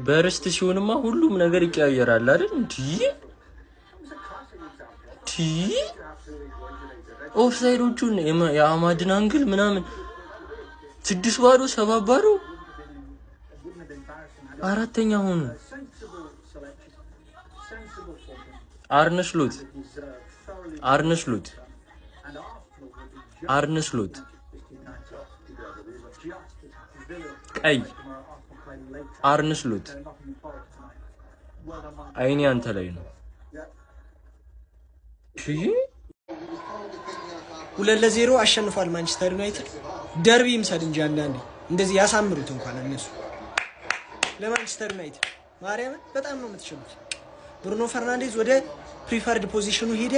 በርስት ሲሆንማ ሁሉም ነገር ይቀያየራል አይደል እንዴ? ኦፍሳይዶቹን የአማድን አንግል ምናምን 6-0 7-0 አራተኛ ሆኑ። አርነ ስሎት ቀይ አርነ ስሎት አይኔ አንተ ላይ ነው። 2-0 አሸንፏል ማንቸስተር ዩናይትድ። ደርቢ ይምሰል እንጂ አንዳንዴ እንደዚህ ያሳምሩት እንኳን እነሱ ለማንቸስተር ዩናይትድ ማርያምን በጣም ነው የምትችሉት። ብሩኖ ፈርናንዴዝ ወደ ፕሪፈርድ ፖዚሽኑ ሄደ።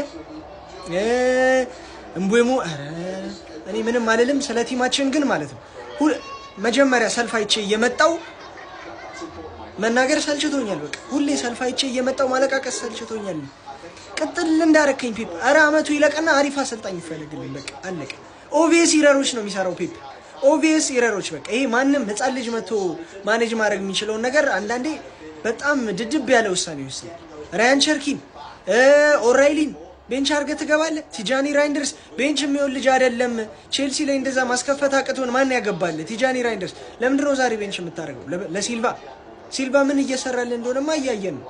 እምቡሞ እኔ ምንም አልልም ስለ ቲማችን ግን ማለት ነው መጀመሪያ ሰልፋይቼ እየመጣው መናገር ሰልችቶኛል። በቃ ሁሌ ሰልፋይቼ እየመጣው ማለቃቀስ ሰልችቶኛል። ቅጥል እንዳረከኝ ፔፕ አረ አመቱ ይለቀና አሪፍ አሰልጣኝ ይፈልግልኝ። በቃ አለቀ። ኦቪየስ ኢረሮች ነው የሚሰራው ፔፕ፣ ኦቪየስ ኢረሮች። በቃ ይሄ ማንም ህፃን ልጅ መቶ ማኔጅ ማድረግ የሚችለውን ነገር አንዳንዴ በጣም ድድብ ያለ ውሳኔ ይወስናል። ራያን ቸርኪን ኦራይሊን ቤንች አድርገህ ትገባለህ። ቲጃኒ ራይንደርስ ቤንች የሚሆን ልጅ አይደለም። ቼልሲ ላይ እንደዛ ማስከፈት አቅቶን ማን ያገባል? ቲጃኒ ራይንደርስ ለምንድን ነው ዛሬ ቤንች የምታደርገው? ለሲልቫ ምን እየሰራልን እንደሆነማ እያየን ነው።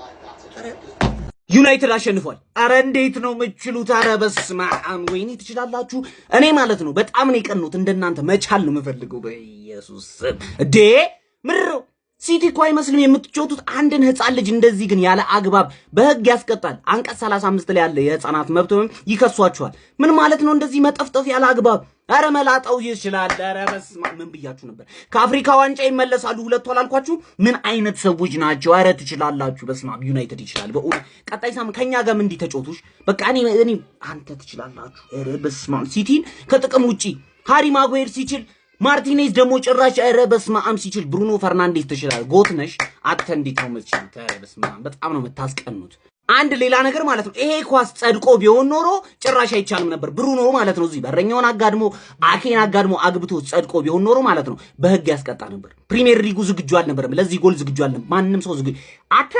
ዩናይትድ አሸንፏል። አረ እንዴት ነው የምትችሉት? አረ በስመ አብ ወይኔ ትችላላችሁ። እኔ ማለት ነው በጣም ነው የቀኑት። እንደናንተ መቻል ነው የምፈልገው በኢየሱስ እዴ ምሮ ሲቲ እኮ አይመስልም የምትጮቱት አንድን ህፃን ልጅ እንደዚህ ግን ያለ አግባብ በህግ ያስቀጣል። አንቀጽ 35 ላይ ያለ የህፃናት መብትም ይከሷቸዋል። ምን ማለት ነው እንደዚህ መጠፍጠፍ ያለ አግባብ? አረ መላጣው ይችላል። አረ በስመ አብ ምን ብያችሁ ነበር? ከአፍሪካ ዋንጫ ይመለሳሉ ሁለቱ አላልኳችሁ? ምን አይነት ሰዎች ናቸው? አረ ትችላላችሁ። በስመ አብ ዩናይትድ ይችላል በእውነት። ቀጣይ ሳምንት ከኛ ጋር ምን እንዲተጮቱሽ በቃ እኔ አንተ ትችላላችሁ። አረ በስመ አብ ሲቲን ከጥቅም ውጪ ሃሪ ማጓየር ሲችል ማርቲኔዝ ደግሞ ጭራሽ አረ በስመ አብ ሲችል ብሩኖ ፈርናንዴዝ ትችላል። ጎትነሽ አተ እንዴት ነው የምትችሉት? አረ በስመ አብ በጣም ነው የምታስቀኑት። አንድ ሌላ ነገር ማለት ነው ይሄ ኳስ ጸድቆ ቢሆን ኖሮ ጭራሽ አይቻልም ነበር። ብሩኖ ማለት ነው እዚህ በረኛውን አጋድሞ አኬን አጋድሞ አግብቶ ጸድቆ ቢሆን ኖሮ ማለት ነው በህግ ያስቀጣ ነበር። ፕሪሚየር ሊጉ ዝግጁ አልነበረም፣ ለዚህ ጎል ዝግጁ አልነበረም። ማንም ሰው ዝግጁ አተ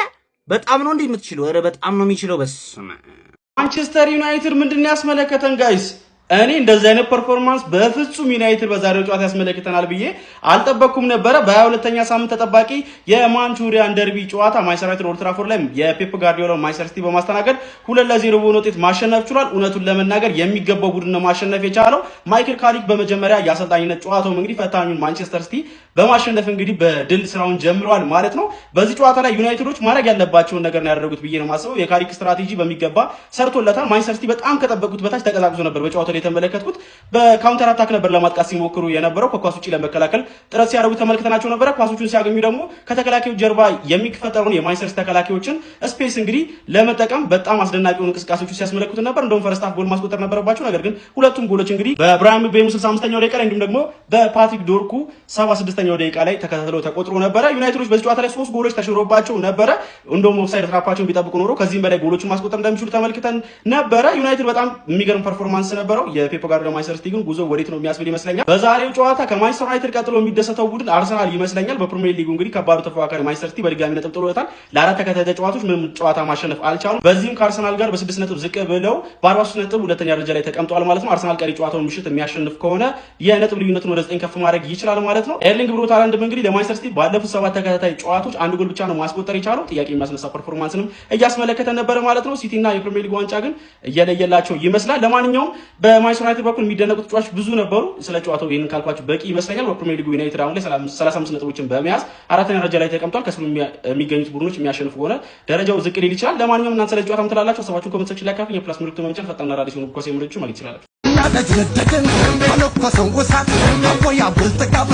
በጣም ነው እንዴ የምትችለው? አረ በጣም ነው የሚችለው። በስመ አብ ማንቸስተር ዩናይትድ ምንድነው ያስመለከተን ጋይስ? እኔ እንደዚህ አይነት ፐርፎርማንስ በፍጹም ዩናይትድ በዛሬው ጨዋታ ያስመለክተናል ብዬ አልጠበቅኩም ነበር። በ22ኛ ሳምንት ተጠባቂ የማንቹሪያን ደርቢ ጨዋታ ማንቸስተር ዩናይትድ ኦልድ ትራፎርድ ላይ የፔፕ ጋርዲዮላ ማንቸስተር ሲቲ በማስተናገድ 2-0 በሆነ ውጤት ማሸነፍ ችሏል። እውነቱን ለመናገር የሚገባው ቡድን ነው ማሸነፍ የቻለው። ማይክል ካሪክ በመጀመሪያ የአሰልጣኝነት ጨዋታው እንግዲህ ፈታኙን ማንቸስተር ሲቲ በማሸነፍ እንግዲህ በድል ስራውን ጀምረዋል ማለት ነው። በዚህ ጨዋታ ላይ ዩናይትዶች ማድረግ ያለባቸውን ነገር ነው ያደረጉት ብዬ ነው ማስበው። የካሪክ ስትራቴጂ በሚገባ ሰርቶለታል። ማንቸስተር ሲቲ በጣም ከጠበቁት በታች ተቀዛቅዞ ነበር በጨዋታው የተመለከትኩት። በካውንተር አታክ ነበር ለማጥቃት ሲሞክሩ የነበረው። ከኳስ ውጪ ለመከላከል ጥረት ሲያደርጉ ተመልክተናቸው ነበር። ኳሶቹን ሲያገኙ ደግሞ ከተከላካዮች ጀርባ የሚፈጠሩን የማንቸስተር ሲቲ ተከላካዮችን ስፔስ እንግዲህ ለመጠቀም በጣም አስደናቂውን እንቅስቃሴዎች ሲያስመለክቱ ነበር። እንደውም ፈርስት ሃፍ ጎል ማስቆጠር ነበረባቸው። ነገር ግን ሁለቱም ጎሎች እንግዲህ በብራሂም ቤኑ 65ኛው ደቂቃ ላይ እንዲሁም ደግሞ በፓትሪክ ዶርኩ 76ኛው ደቂቃ ላይ ተከታትለው ተቆጥሮ ነበረ። ዩናይትዶች በዚህ ጨዋታ ላይ 3 ጎሎች ተሽሮባቸው ነበረ። እንደውም ኦፍሳይድ ትራፓቸውን ቢጠብቁ ኖሮ ከዚህም በላይ ጎሎችን ማስቆጠር እንደሚችሉ ተመልክተን ነበረ። ዩናይትድ በጣም የሚገርም ፐርፎርማንስ ነበረው። የፔፕ ጋርዲዮላ ማንቸስተር ሲቲ ግን ጉዞ ወዴት ነው የሚያስብል ይመስለኛል። በዛሬው ጨዋታ ከማንቸስተር ዩናይትድ ቀጥሎ የሚደሰተው ቡድን አርሰናል ይመስለኛል። በፕሪሚየር ሊጉ እንግዲህ ከባዱ ተፎካካሪ ማንቸስተር ሲቲ በድጋሚ ነጥብ ጥሎታል። ለአራት ተከታታይ ጨዋታዎች ምንም ጨዋታ ማሸነፍ አልቻሉም። በዚህም ከአርሰናል ጋር በ6 ነጥብ ዝቅ ብለው በ43 ነጥብ ሁለተኛ ደረጃ ላይ ተቀምጠዋል ማለት ነው። አርሰናል ቀሪ ጨዋታውን ምሽት የሚያሸንፍ ከሆነ የነጥብ ልዩነቱን ወደ 9 ከፍ ማድረግ ይችላል ማለት ነው። ኤርሊንግ ብሮት ሃላንድም እንግዲህ ለማንቸስተር ሲቲ ባለፉት 7 ተከታታይ ጨዋታዎች አንድ ጎል ብቻ ነው ማስቆጠር የቻለው። ጥያቄ የሚያስነሳ ፐርፎርማንስንም እያስመለከተ ነበር ማለት ነው። ሲቲና የፕሪሚየር ሊግ ዋንጫ ግን እየለየላቸው ይመስላል። ለማንኛውም በማንቸስተር ዩናይትድ በኩል የሚደነቁት ተጫዋቾች ብዙ ነበሩ። ስለ ጨዋታው ይሄንን ካልኳችሁ በቂ ይመስለኛል። በፕሪሚየር ሊጉ ዩናይትድ አሁን ላይ 35 ነጥቦችን በመያዝ አራተኛ ደረጃ ላይ ተቀምጧል። ከስሩ የሚገኙት ቡድኖች የሚያሸንፉ ከሆነ ደረጃው ዝቅ ሊል ይችላል። ለማንኛውም እናንተ ስለ ጨዋታው ምትላላችሁ ሀሳባችሁን ኮሜንት ሴክሽን ላይ ካፍኝ የፕላስ ምልክቱን በመጫን ፈጣንና ራዲዮ ሲሆን ኮሴ ምልክቱ ማግኘት ይችላል። ያደግነደግን ባለኮሰው ወሳት አቦያ ብልጥጋብ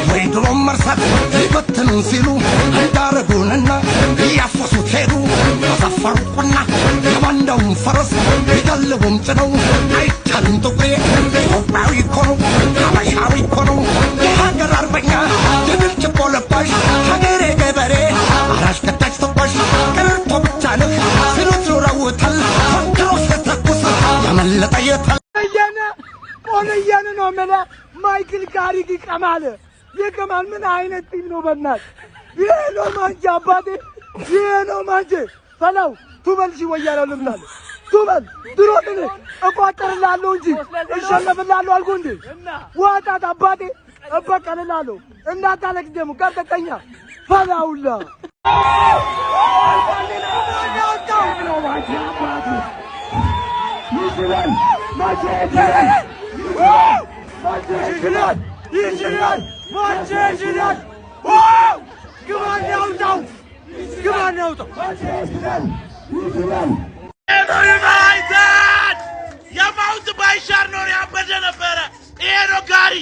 ወይ ድሮ መርሳት ሊበትኑን ሲሉ እንዳረጉንና እያፈሱት ሄዱ። ተሰፈሩቁና የባንዳውን ፈረስ ሊጋልቡም ጭነው አይቻልም ጥቁሬ ኢትዮጵያዊ እኮ ነው ሀበሻዊ እኮ ነው የሀገር አርበኛ የድል ችቦ ለባሽ ሀገሬ ገበሬ አራሽ ከታች ተኳሽ ቀረርቶ ብቻ ነው ሲሉት ኖረውታል። ፈንክሮ ሲተኩስ ያመለጠ የታል ኦነያን ነው ማለት ማይክል ካሪክ ይቀማል። ምን አይነት ቲም ነው በእናት ይሄ ነው ማንቼ አባቴ ይሄ ነው ማንቼ ፈላው ቱበልሽ ወያለው ልምታል ቱበል ድሮን እቋጥርላለሁ እንጂ እሸነፍላለሁ አልኩ እንዴ ዋጣት አባቴ እበቀልላለሁ እናታለክ ደሙ ቀርተኛ ፈላውላ ዩናይትድ የማውት ባይሻር ነው ያበደ ነበረ። ይሄ ነው ጋሪ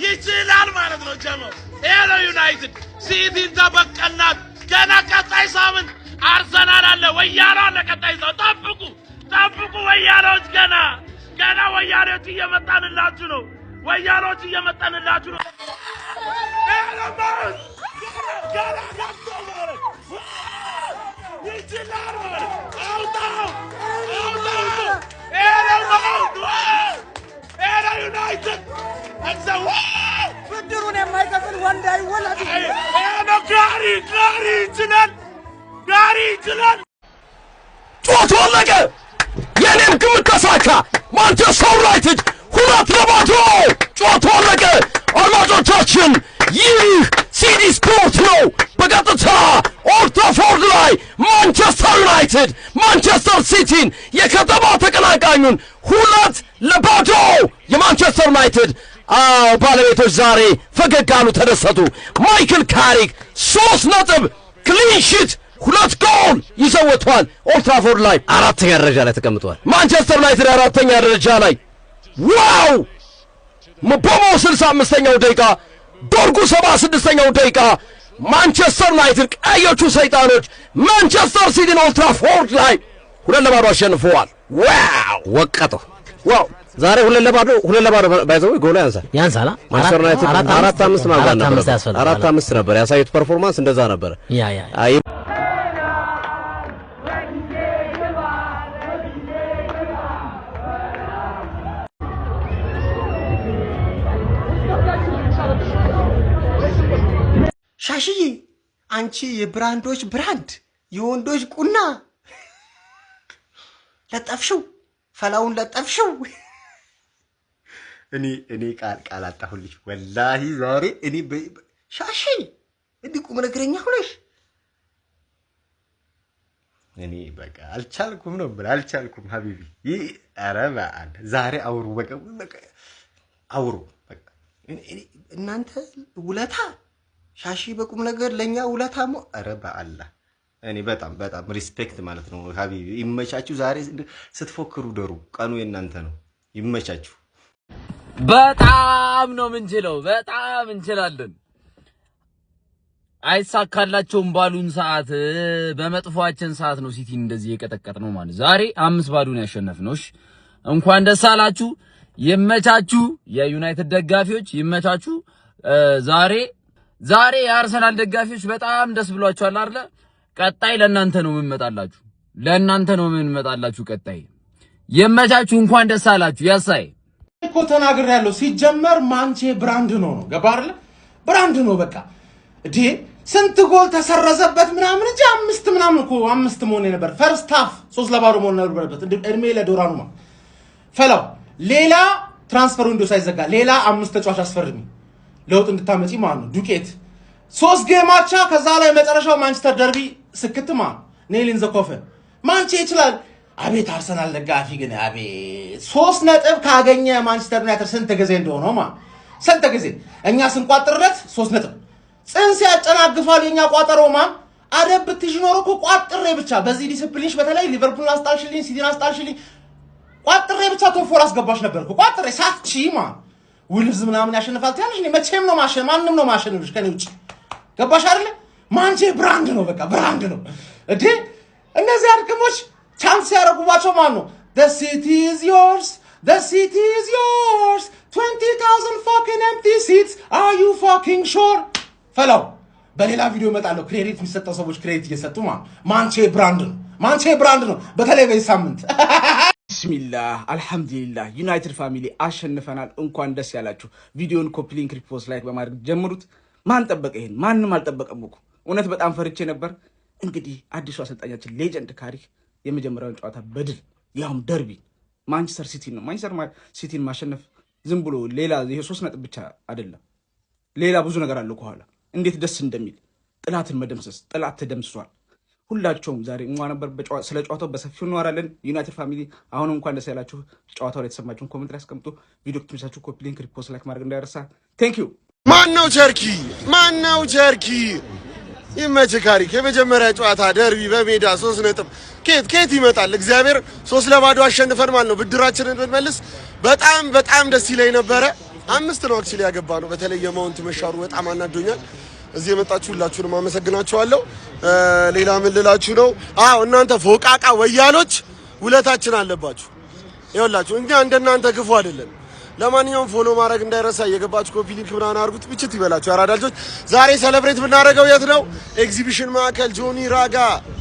ይችላል ማለት ነው ጀመው። ይሄ ነው ዩናይትድ ሲቲን ተበቀናት። ገና ቀጣይ ሳምንት አርሰናል አለ ወያኔ አለ። ቀጣይ ሳምንት ጠብቁ ወያኔዎች ገና ወያኔዎች እየመጣንላችሁ ነው። ወያኔዎች እየመጣንላችሁ ነው። ይሄ ነው ማለት ገና ገብቶ ማለት ይችላል ማለት አውጣው ዩናይትድ እዛው ብድሩን የማይከፍል ወንድ አይወለድ ጋሪ ይችላል ጨዋታ አለቀ። የኔም ግምት ተሳካ። ማንቸስተር ዩናይትድ 2-0 ጨዋታ አለቀ። አድማጮቻችን ይህ ሲዲ ስፖርት ነው። በቀጥታ ኦልድ ትራፎርድ ላይ ማንቸስተር ዩናይትድ ማንቸስተር ሲቲን የከተማ ተቀናቃኙን 2-0 የማንቸስተር ዩናይትድ ባለቤቶች ዛሬ ፈገግ አሉ፣ ተደሰቱ። ማይክል ካሪክ 3 ነጥብ ክሊን ሺት 2 ጎል ይዘውቷል። ኦልድ ትራፎርድ ላይ 4ኛ ደረጃ ላይ ተቀምጧል። ማንቸስተር ዩናይትድ 4ኛ ደረጃ ላይ ዋው! መቦሞ 65ኛው ደቂቃ ዶርጉ 76ኛው ደቂቃ ማንቸስተር ዩናይትድ ቀዮቹ ሰይጣኖች ማንቸስተር ሲቲን ኦልድ ትራፎርድ ላይ 2-0 አሸንፈዋል። ዋው! ወቀጠው ዋው! ዛሬ 2-0 ባይዘው ጎል ያንሳል። ማንቸስተር ዩናይትድ 4-5 ማግባት ነበር። 4-5 ነበር ያሳዩት ፐርፎርማንስ እንደዛ ነበር። ሻሽዬ አንቺ የብራንዶች ብራንድ የወንዶች ቁና ለጠፍሽው ፈላውን ለጠፍሽው። እኔ ቃል አጣሁልሽ ወላሂ ዛሬ እኔ ሻሺ እንዲህ ቁም ነገረኛ ሆነሽ እኔ በቃ አልቻልኩም ነበር አልቻልኩም ሀቢቢ። ኧረ በዓል ዛሬ አውሩ በቃ አውሩ በቃ እናንተ ውለታ ሻሺ በቁም ነገር ለኛ ውለታሞ። ኧረ በአላህ እኔ በጣም ሪስፔክት ማለት ነው ሀቢቢ። ይመቻችሁ። ዛሬ ስትፎክሩ ደሩ። ቀኑ የእናንተ ነው። ይመቻችሁ። በጣም ነው ምንችለው፣ በጣም እንችላለን። አይሳካላቸውም ባሉን ሰዓት በመጥፎአችን ሰዓት ነው ሲቲን እንደዚህ የቀጠቀጥ ነው ማለት። ዛሬ 5-0 ያሸነፍነው። እሺ እንኳን ደስ አላችሁ። ይመቻችሁ። የዩናይትድ ደጋፊዎች ይመቻችሁ። ዛሬ የአርሰናል ደጋፊዎች በጣም ደስ ብሏቸዋል አይደል? ቀጣይ ለእናንተ ነው የምንመጣላችሁ። ቀጣይ ይመቻችሁ። እንኳን ደስ አላችሁ። ያሳይ እኮ ተናግሬያለሁ። ሲጀመር ማንቼ ብራንድ ነው ገባ አይደል? ብራንድ ነው በቃ እዴ ስንት ጎል ተሰረዘበት ምናምን እንጂ 5 ምናምን እኮ 5 መሆን ነበር። ፈርስት ሃፍ 3-0 መሆን ነበረበት። እድሜ ለዶራኑማ ፈላው ሌላ ትራንስፈር ዊንዶው ሳይዘጋ ሌላ 5 ተጫዋች አስፈርሚ ለውጥ እንድታመጪ ማለት ነው። ዱቄት 3 ጌም አቻ ከዛ ላይ መጨረሻው ማንቸስተር ደርቢ ስክትማ ኔሊን ዘኮፈ ማንቼ ይችላል። አቤት አርሰናል ደጋፊ ግን አቤት 3 ነጥብ ካገኘ ማንቸስተር ዩናይትድ ስንት ጊዜ እንደሆነው ስንት ጊዜ እኛ ስንቋጥርለት 3 ነጥብ ጽንስ ያጨናግፋል። የኛ ቋጠሮማ አደብ ብትሽ ኖሮ እኮ ቋጥሬ ብቻ በዚህ ዲሲፕሊንሽ በተለይ ሊቨርፑል አስጣልሽልኝ፣ ሲቲን አስጣልሽልኝ፣ ቋጥሬ ብቻ ቶፕ 4 አስገባሽ ነበር እኮ ቋጥሬ ሳትቺማ ውልብዝ ምናምን ያሸንፋል ትያለሽ። እኔ መቼም ነው ማንም ነው ማሸንፍሽ ከኔ ውጪ ገባሽ አይደል? ማንቼ ብራንድ ነው በቃ ብራንድ ነው እዴ። እነዚህ አድክሞች ቻንስ ያደርጉባቸው ማን ነው? the city is yours 20,000 fucking empty seats are you fucking sure? ፈላው በሌላ ቪዲዮ እመጣለሁ። ክሬዲት የሚሰጠው ሰዎች ክሬዲት እየሰጡ ማንቼ ብራንድ ነው በተለይ በዚህ ሳምንት። ቢስሚላህ አልሐምዱሊላህ ዩናይትድ ፋሚሊ አሸንፈናል። እንኳን ደስ ያላችሁ። ቪዲዮን ኮፒ ሊንክ፣ ሪፖስት፣ ላይክ በማድረግ ጀምሩት። ማን ጠበቀ ይሄን? ማንም አልጠበቀም እኮ እውነት በጣም ፈርቼ ነበር። እንግዲህ አዲሱ አሰልጣኛችን ሌጀንድ ካሪክ የመጀመሪያውን ጨዋታ በድል ያውም ደርቢ ማንቸስተር ሲቲ ነው። ማንቸስተር ሲቲን ማሸነፍ ዝም ብሎ ሌላ ይሄ 3 ነጥብ ብቻ አይደለም፣ ሌላ ብዙ ነገር አለው ከኋላ። እንዴት ደስ እንደሚል ጥላትን መደምሰስ። ጥላት ተደምስሷል። ሁላቸውም ዛሬ ነበር። ስለ ጨዋታው በሰፊው እናወራለን። ዩናይትድ ፋሚሊ አሁን እንኳን ደስ ያላችሁ። ጨዋታው ላይ የተሰማችሁን ኮሜንት ላይ አስቀምጡ። ቪዲዮ ከተመቻችሁ ኮፒ ሊንክ፣ ሪፖስት፣ ላይክ ማድረግ እንዳይረሳ። ቴንክ ዩ። ማነው ቸርኪ? ይመችህ ካሪክ። የመጀመሪያ ጨዋታ ደርቢ በሜዳ 3 ነጥብ ኬት ይመጣል? እግዚአብሔር 3-2 አሸንፈን ማለት ነው ብድራችንን ብንመልስ በጣም ደስ ይለኝ ነበረ። 5 ነው አክቹሊ ያገባ ነው። በተለይ የማውንት መሻሩ በጣም አናዶኛል። እዚህ የመጣችሁ ሁላችሁንም አመሰግናችኋለሁ። ሌላ ምን ልላችሁ ነው? እናንተ ፎቃቃ ወያሎች ውለታችን አለባችሁ። ይኸውላችሁ እኛ እንደናንተ ክፉ አይደለም። ለማንኛውም ፎሎ ማድረግ እንዳይረሳ፣ እየገባችሁ ኮፒ ሊንክ ምናምን አድርጉት። ብቻት ይበላችሁ አራዳ ልጆች። ዛሬ ሴሌብሬት የምናደርገው የት ነው? ኤግዚቢሽን ማዕከል ጆኒ ራጋ፣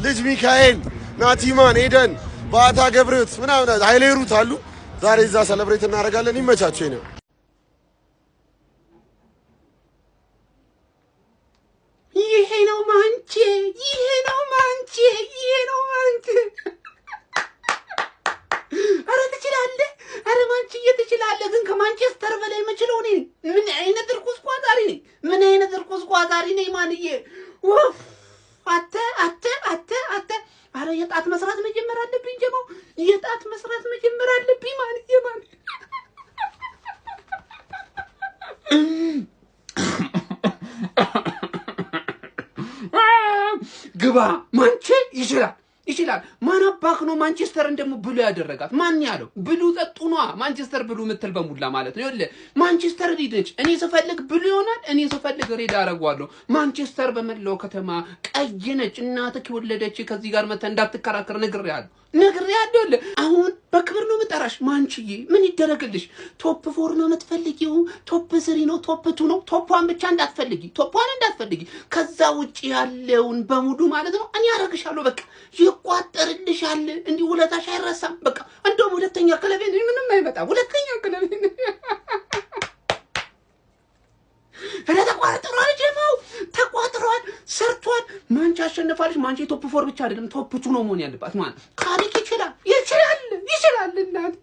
ልጅ ሚካኤል፣ ናቲማን፣ ኤደን፣ ባታ ገብረት ምናምን ኃይሌ ሩት አሉ። ዛሬ እዛ ሴሌብሬት እናደርጋለን። ይመቻችሁ ነው። ይሄ ነው ማንቼ። አረ ትችላለህ። አረ ማንችዬ ትችላለህ። ግን ከማንቸስተር በላይ የምችለው እኔ ነኝ። ምን አይነት እርኩስ ቋጣሪ ነኝ ማንዬ። ወፍ አተ አረ የጣት መስራት መጀመር አለብኝ ጀማው። የጣት መስራት መጀመር አለብኝ ማንዬ። ግባ ማንቼ ይችላል። ማን አባክ ነው ማንቸስተርን ደግሞ ብሉ ያደረጋት? ማን ያለው? ብሉ ጠጡ ነው ማንቸስተር ብሉ ምትል በሙላ ማለት ነው። ይኸውልህ ማንቸስተር ሪድ ነች። እኔ ስፈልግ ብሉ ይሆናል፣ እኔ ስፈልግ ሬድ አደርገዋለሁ። ማንቸስተር በመላው ከተማ ቀይ ነች። እናትህ የወለደች ከዚህ ጋር መተህ እንዳትከራከር ነግሬሃለሁ። አሁን በክብር ነው የምጠራሽ ማንችዬ። ምን ይደረግልሽ? ቶፕ 4 ነው የምትፈልጊው? ቶፕ 3 ነው? ቶፕ 2 ነው? ቶፕ 1 ብቻ እንዳትፈልጊ፣ ቶፕ 1 እንዳትፈልጊ። ከዛ ውጪ ያለውን በሙሉ ማለት ነው እኔ አረግሻለሁ። በቃ ይቋጠርልሻል። እንዲህ ውለታሽ አይረሳም። በቃ እንደውም ሁለተኛ ክለቤ ምንም አይመጣም። ሁለተኛ ክለቤ ተቋጥሯል፣ ሰርቷል። ማንቺ አሸንፋለች። ማንቺ ቶፕ 4 ብቻ አይደለም ቶፕ 2 ነው መሆን ያለባት ማለት ካሪክ ይችላል እናት